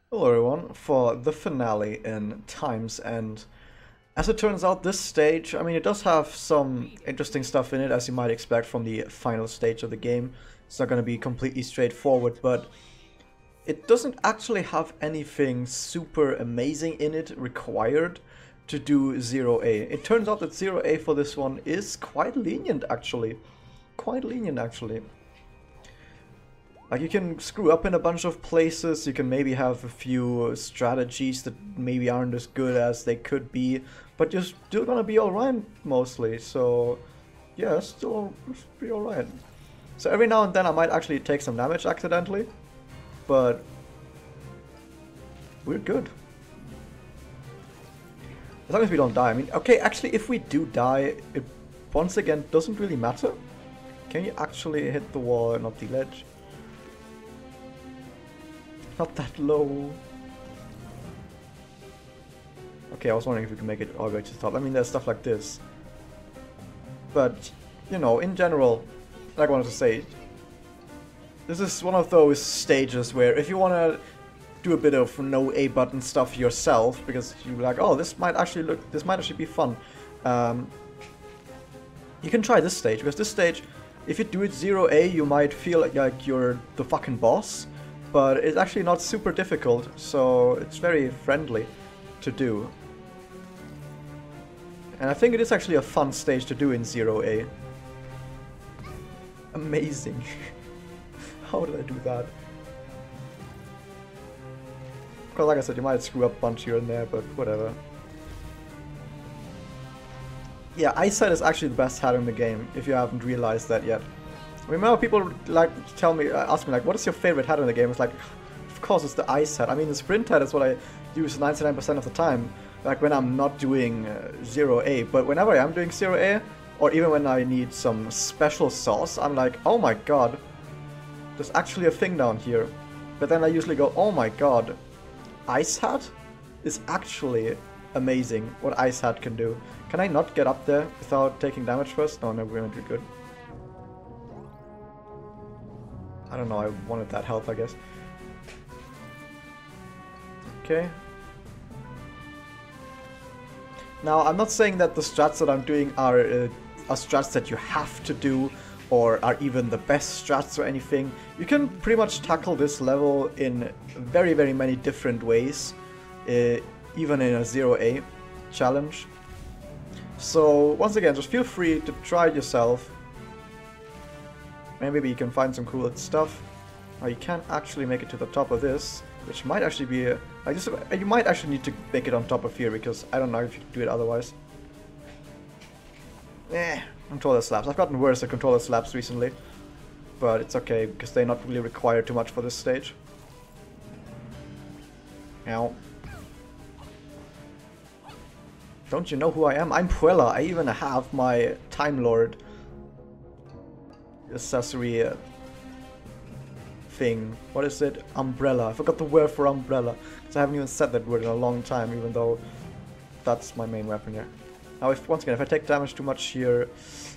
Hello everyone, for the finale in Times End. As it turns out, this stage, I mean, it does have some interesting stuff in it, as you might expect from the final stage of the game. It's not going to be completely straightforward, but it doesn't actually have anything super amazing in it required to do 0A. It turns out that 0A for this one is quite lenient, actually. Quite lenient, actually. Like, you can screw up in a bunch of places, you can maybe have a few strategies that maybe aren't as good as they could be, but you're still gonna be alright, mostly, so yeah, still be alright. So every now and then I might actually take some damage accidentally, but we're good. As long as we don't die. I mean, okay, actually if we do die, it once again doesn't really matter. Can you actually hit the wall and not the ledge? Not that low. Okay, I was wondering if we could make it all the way to the top. I mean, there's stuff like this. But, you know, in general, like I wanted to say, this is one of those stages where if you want to do a bit of no A button stuff yourself, because you're like, oh, this might actually be fun. You can try this stage, because this stage, if you do it 0A, you might feel like you're the fucking boss. But it's actually not super difficult, so it's very friendly to do. And I think it is actually a fun stage to do in 0A. Amazing. How did I do that? Because like I said, you might screw up a bunch here and there, but whatever. Yeah, eyesight is actually the best hat in the game, if you haven't realized that yet. Remember, people like tell me, ask me like, what is your favorite hat in the game? It's like, of course, it's the ice hat. I mean, the sprint hat is what I use 99% of the time, like when I'm not doing 0A. But whenever I am doing 0A, or even when I need some special sauce, I'm like, oh my god, there's actually a thing down here. But then I usually go, oh my god, ice hat is actually amazing. What ice hat can do. Can I not get up there without taking damage first? No, we're gonna be good. I don't know, I wanted that health, I guess. Okay. Now, I'm not saying that the strats that I'm doing are strats that you have to do, or are even the best strats or anything. You can pretty much tackle this level in very, very many different ways, even in a 0A challenge. So, once again, just feel free to try it yourself. Maybe you can find some cool stuff. You can't actually make it to the top of this, which might actually be you might actually need to make it on top of here, because I don't know if you can do it otherwise. Controller slaps. I've gotten worse at controller slaps recently, but it's okay because they're not really required too much for this stage. Ow. Don't you know who I am? I'm Puella. I even have my Time Lord accessory thing. What is it? Umbrella. I forgot the word for umbrella, because I haven't even said that word in a long time, even though that's my main weapon here. Now, once again, if I take damage too much here,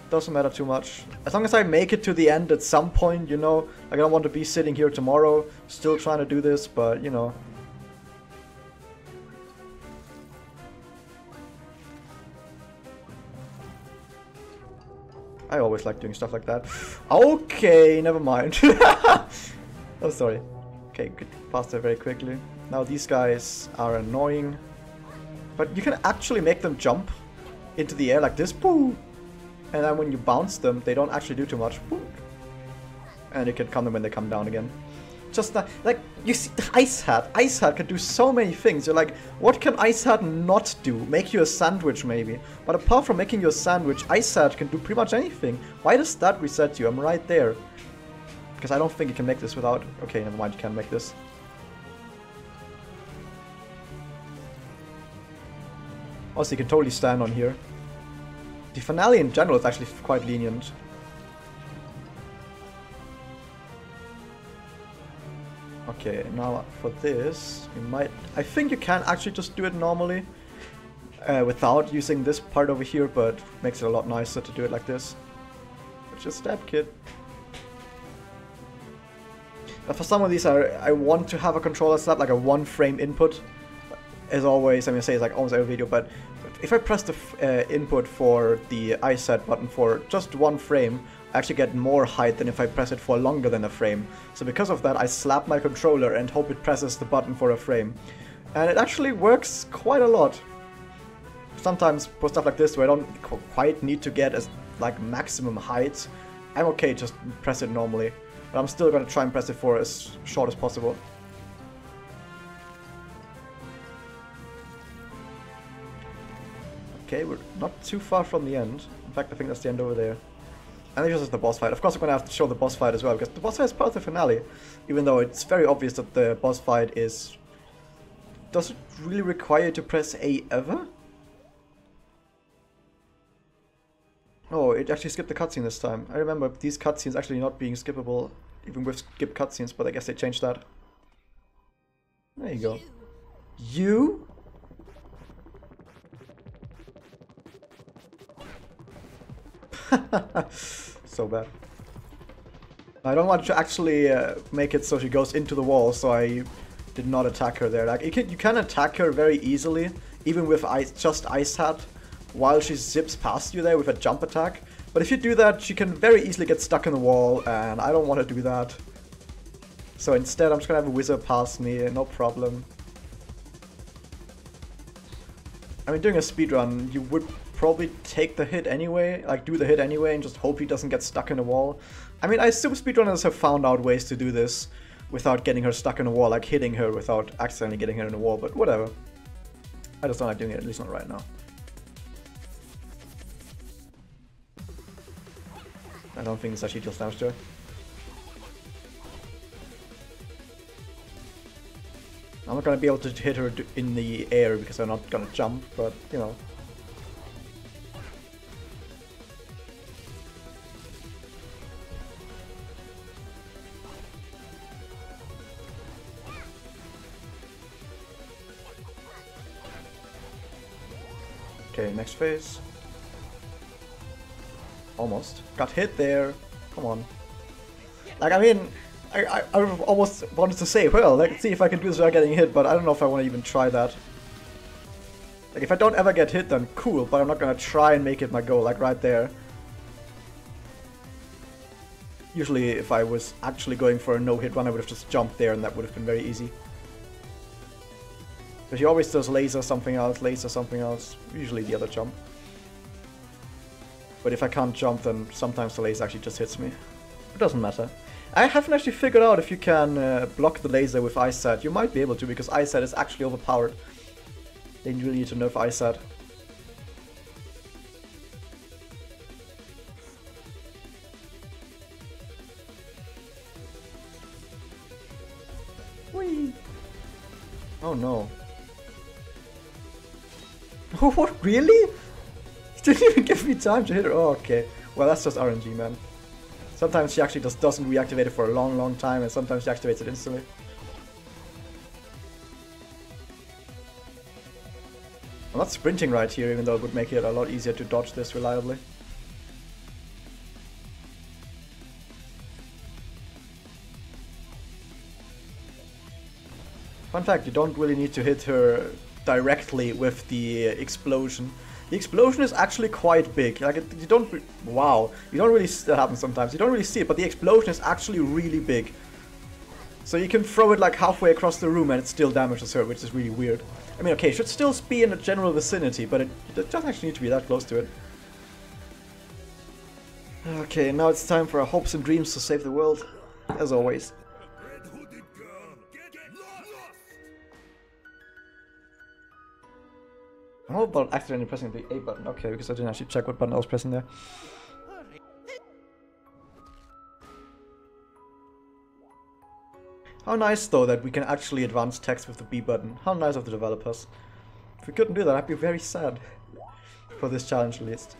doesn't matter too much. As long as I make it to the end at some point, you know, like I don't want to be sitting here tomorrow still trying to do this, but you know. I always like doing stuff like that. Okay, never mind. Oh, sorry. Okay, get past that very quickly. Now these guys are annoying, but you can actually make them jump into the air like this. Boo! And then when you bounce them, they don't actually do too much. Boo! And you can count them when they come down again. Just like, you see, the Ice Hat. Ice Hat can do so many things. You're like, what can Ice Hat not do? Make you a sandwich, maybe. But apart from making you a sandwich, Ice Hat can do pretty much anything. Why does that reset you? I'm right there. Because I don't think you can make this without... Okay, never mind, you can make this. Also, you can totally stand on here. The finale in general is actually quite lenient. Okay, now for this, you might... I think you can actually just do it normally without using this part over here, but makes it a lot nicer to do it like this. Which is stab kid. For some of these, I want to have a controller slap, like a 1 frame input. As always, I'm gonna say it's like almost every video, but if I press the input for the iSet button for just 1 frame, I actually get more height than if I press it for longer than a frame. So because of that, I slap my controller and hope it presses the button for a frame. And it actually works quite a lot. Sometimes for stuff like this where I don't quite need to get as like maximum height, I'm okay just press it normally. But I'm still gonna try and press it for as short as possible. Okay, we're not too far from the end. In fact, I think that's the end over there. And this is the boss fight. Of course, I'm gonna have to show the boss fight as well, because the boss fight is part of the finale. Even though it's very obvious that the boss fight is... Does it really require you to press A ever? Oh, it actually skipped the cutscene this time. I remember these cutscenes actually not being skippable, even with skip cutscenes, but I guess they changed that. There you go. You? So bad. I don't want to actually make it so she goes into the wall, so I did not attack her there. Like you can attack her very easily, even with just Ice Hat, while she zips past you there with a jump attack. But if you do that, she can very easily get stuck in the wall, and I don't want to do that. So instead, I'm just gonna have a wizard past me, no problem. I mean, doing a speedrun, you would probably take the hit anyway, like do the hit anyway, and just hope he doesn't get stuck in the wall. I mean, I assume speedrunners have found out ways to do this without getting her stuck in the wall, like hitting her without accidentally getting her in the wall, but whatever. I just don't like doing it, at least not right now. I don't think this actually deals damage to her. I'm not gonna be able to hit her in the air because I'm not gonna jump, but you know. Okay, next phase. Almost. Got hit there. Come on. Like, I mean, I almost wanted to say, well, let's see if I can do this without getting hit, but I don't know if I want to even try that. Like, if I don't ever get hit, then cool, but I'm not gonna try and make it my goal, like right there. Usually, if I was actually going for a no-hit run, I would have just jumped there, and that would have been very easy. But he always does laser something else, usually the other jump. But if I can't jump, then sometimes the laser actually just hits me. It doesn't matter. I haven't actually figured out if you can block the laser with Ice Set. You might be able to, because Ice Set is actually overpowered. They really need to nerf Ice Set. Whee! Oh no. What? Really? He didn't even give me time to hit her. Oh, okay. Well, that's just RNG, man. Sometimes she actually just doesn't reactivate it for a long, long time, and sometimes she activates it instantly. I'm not sprinting right here, even though it would make it a lot easier to dodge this reliably. Fun fact, you don't really need to hit her directly with the explosion. The explosion is actually quite big. Like, you don't... Wow. You don't really... That happens sometimes. You don't really see it, but the explosion is actually really big. So you can throw it like halfway across the room and it still damages her, which is really weird. I mean, okay, it should still be in the general vicinity, but it doesn't actually need to be that close to it. Okay, now it's time for our hopes and dreams to save the world. As always. I'm all about accidentally pressing the A button. Okay, because I didn't actually check what button I was pressing there. How nice though that we can actually advance text with the B button. How nice of the developers. If we couldn't do that, I'd be very sad. For this challenge at least.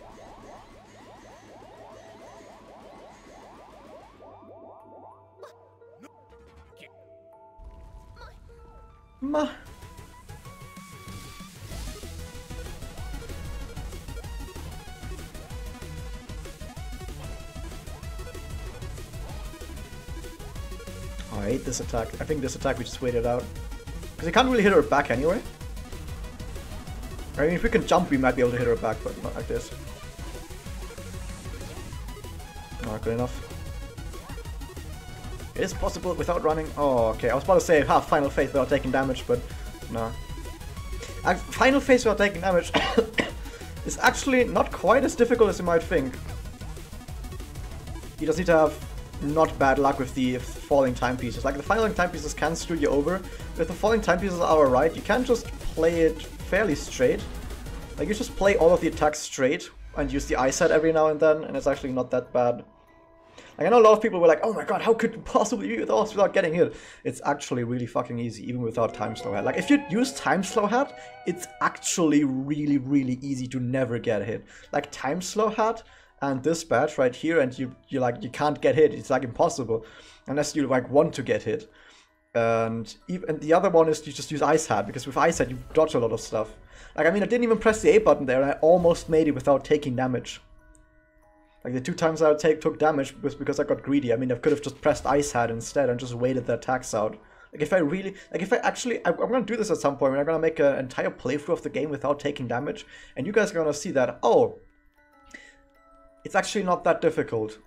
Ma. hate this attack. I think this attack we just waited out. Because you can't really hit her back anyway. I mean, if we can jump, we might be able to hit her back, but not like this. Not good enough. It is possible without running. Oh, okay. I was about to say have Final Phase without taking damage, but no. Final Phase without taking damage is actually not quite as difficult as you might think. You just need to have not bad luck with the falling timepieces. Like, the falling timepieces can screw you over. If the falling timepieces are alright, you can just play it fairly straight. Like, you just play all of the attacks straight and use the ice head every now and then, and it's actually not that bad. Like, I know a lot of people were like, oh my god, how could you possibly do this without getting hit? It's actually really fucking easy, even without time slow head. Like, if you use time slow head, it's actually really, really easy to never get hit. Like, time slow head and this badge right here, and you can't get hit. It's like impossible unless you like want to get hit. And the other one is you just use ice hat, because with ice hat you dodge a lot of stuff. Like, I mean, I didn't even press the A button there, and I almost made it without taking damage. Like, the 2 times I took damage was because I got greedy. I mean, I could have just pressed ice hat instead and just waited the attacks out. Like, if I really, like, if I actually, I'm gonna do this at some point. I'm gonna make an entire playthrough of the game without taking damage, and you guys are gonna see that, oh, it's actually not that difficult.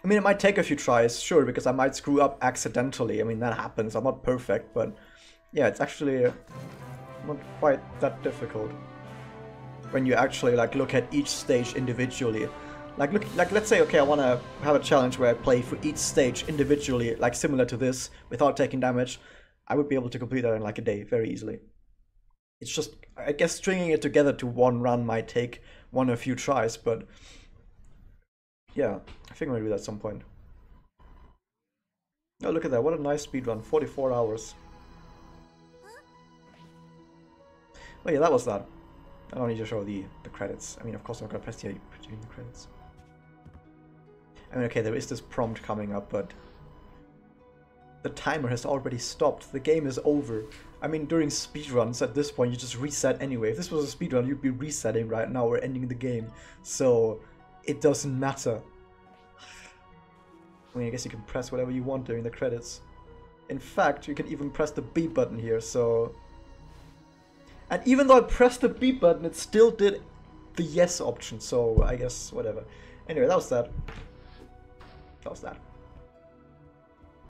I mean, it might take a few tries, sure, because I might screw up accidentally. I mean, that happens. I'm not perfect, but yeah, it's actually not quite that difficult when you actually like look at each stage individually. Like, let's say, okay, I want to have a challenge where I play for each stage individually, like similar to this, without taking damage. I would be able to complete that in like a day, very easily. It's just, I guess, stringing it together to one run might take one or a few tries, but yeah, I think I'm gonna do that at some point. Oh, look at that, what a nice speedrun, 44 hours. Oh yeah, that was that. I don't need to show the credits. I mean, of course I'm gonna press the between the credits. I mean, okay, there is this prompt coming up, but the timer has already stopped. The game is over. I mean, during speedruns, at this point, you just reset anyway. If this was a speedrun, you'd be resetting right now or ending the game. So, it doesn't matter. I mean, I guess you can press whatever you want during the credits. In fact, you can even press the B button here, so... And even though I pressed the B button, it still did the yes option, so I guess whatever. Anyway, that was that. That was that.